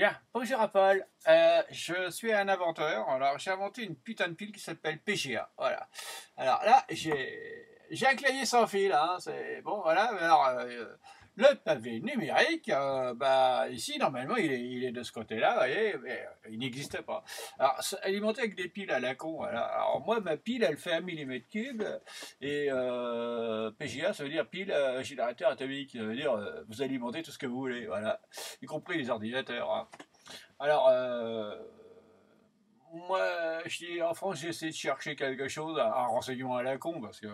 Bien, bonjour Apple, je suis un inventeur, alors j'ai inventé une putain de pile qui s'appelle PGA, voilà. Alors là, j'ai un clavier sans fil, hein, c'est bon, voilà, alors le pavé numérique, bah ici normalement il est de ce côté-là, vous voyez, mais il n'existe pas. Alors c'est alimenté avec des piles à la con, voilà. Alors moi ma pile elle fait 1 mm3 et PGA ça veut dire pile générateur atomique, ça veut dire vous alimentez tout ce que vous voulez, voilà, y compris les ordinateurs, hein. Alors, moi, en France, j'ai essayé de chercher quelque chose, un renseignement à la con, parce que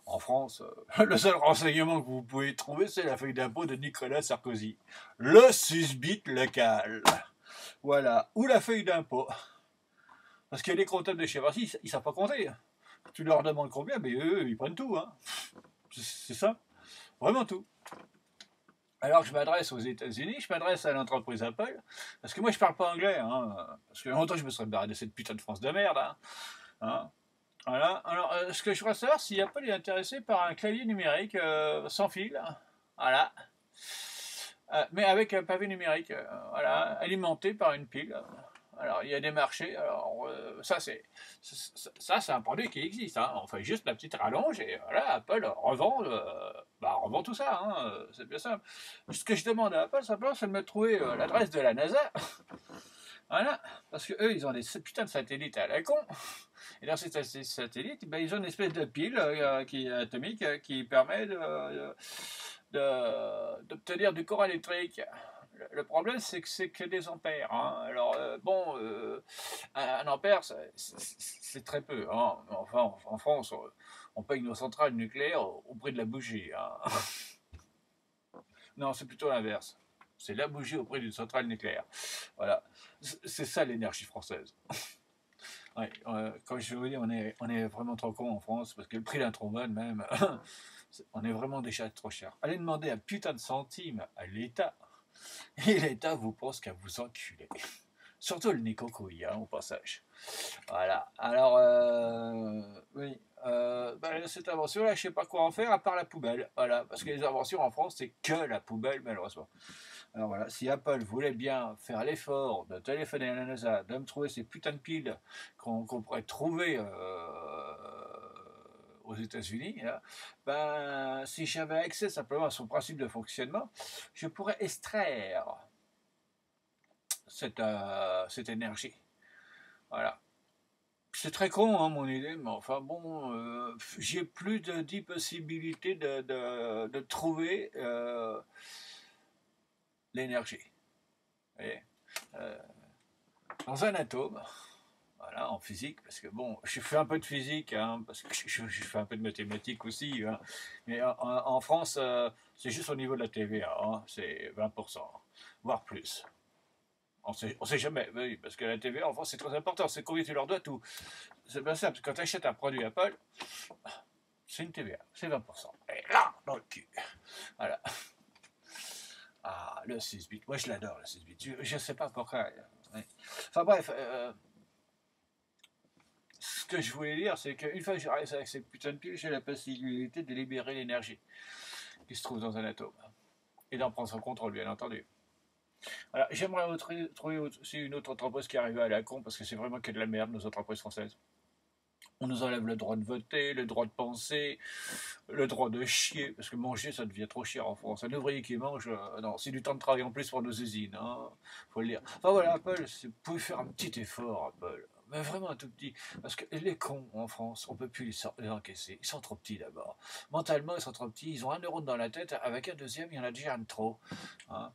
en France, le seul renseignement que vous pouvez trouver, c'est la feuille d'impôt de Nicolas Sarkozy. Le susbit local. Voilà. Ou la feuille d'impôt. Parce qu'il y a des comptables de chez Vinci, ils ne savent pas compter. Tu leur demandes combien, mais eux, ils prennent tout. Hein. C'est ça. Vraiment tout. Alors je m'adresse aux États-Unis, je m'adresse à l'entreprise Apple, parce que moi je parle pas anglais, hein, parce que longtemps je me serais barré de cette putain de France de merde. Hein. Voilà. Alors ce que je voudrais savoir, si Apple est intéressé par un clavier numérique sans fil, voilà, mais avec un pavé numérique, voilà, alimenté par une pile. Alors, il y a des marchés. Alors, ça, c'est un produit qui existe. Hein. On fait juste la petite rallonge et voilà, Apple revend tout ça. Hein. C'est bien simple. Ce que je demande à Apple, simplement, c'est de me trouver l'adresse de la NASA. Voilà. Parce qu'eux, ils ont des putains de satellites à la con. Et dans ces satellites, ben, ils ont une espèce de pile atomique qui permet d'obtenir du courant électrique. Le problème, c'est que c'est que des ampères. Hein. Alors, un ampère, c'est très peu. Hein. Enfin, en France, on paye nos centrales nucléaires au prix de la bougie. Hein. Non, c'est plutôt l'inverse. C'est la bougie au prix d'une centrale nucléaire. Voilà. C'est ça l'énergie française. Ouais, comme je vous dis, on est vraiment trop con en France, parce que le prix d'un trombone, même, on est vraiment déjà trop cher. Allez demander un putain de centime à l'État. Et l'État vous pense qu'à vous enculer. Surtout le Nécocouille, hein, au passage. Voilà. Alors, oui. Cette invention-là, je sais pas quoi en faire à part la poubelle. Voilà. Parce que les inventions en France, c'est que la poubelle, malheureusement. Alors voilà. Si Apple voulait bien faire l'effort de téléphoner à la NASA, de me trouver ces putains de piles qu'on pourrait trouver aux États-Unis, ben, si j'avais accès simplement à son principe de fonctionnement, je pourrais extraire cette énergie. Voilà. C'est très con, hein, mon idée, mais enfin bon, j'ai plus de 10 possibilités de trouver l'énergie. Euh, dans un atome, voilà, en physique, parce que bon, je fais un peu de physique, hein, parce que je fais un peu de mathématiques aussi, hein, mais en France, c'est juste au niveau de la TVA, hein, c'est 20%, voire plus. On sait jamais, oui, parce que la TVA en France c'est très important, c'est combien tu leur dois tout. C'est bien simple, quand tu achètes un produit Apple, c'est une TVA, c'est 20%. Et là, dans le cul. Voilà. Ah, le 6 bits, moi je l'adore le 6 bits, je sais pas pourquoi. Enfin bref, ce que je voulais dire, c'est qu'une fois que j'ai réussi avec cette putain de pile, j'ai la possibilité de libérer l'énergie qui se trouve dans un atome. Et d'en prendre son contrôle, bien entendu. Alors, j'aimerais trouver aussi une autre entreprise qui arrive à la con, parce que c'est vraiment que de la merde, nos entreprises françaises. On nous enlève le droit de voter, le droit de penser, le droit de chier, parce que manger, ça devient trop cher en France. Un ouvrier qui mange, non, c'est du temps de travail en plus pour nos usines, hein, faut le dire. Enfin voilà, Apple, vous pouvez faire un petit effort, Apple. Mais vraiment un tout petit. Parce que les cons en France, on peut plus les encaisser. Ils sont trop petits d'abord. Mentalement, ils sont trop petits. Ils ont un neurone dans la tête. Avec un deuxième, il y en a déjà un de trop. Hein.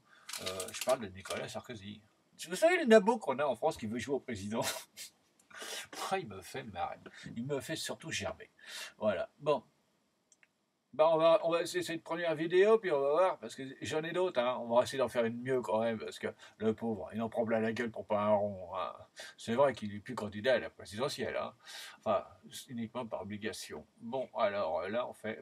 Je parle de Nicolas Sarkozy. Vous savez le nabo qu'on a en France qui veut jouer au président? Il me fait marrer. Il me fait surtout gerber. Voilà. Bon. Bah on va essayer cette première vidéo, puis on va voir, parce que j'en ai d'autres, hein. On va essayer d'en faire une mieux quand même, parce que le pauvre, il en prend plein la gueule pour pas un rond. Hein. C'est vrai qu'il n'est plus candidat à la présidentielle, hein. Enfin, uniquement par obligation. Bon, alors là, on fait...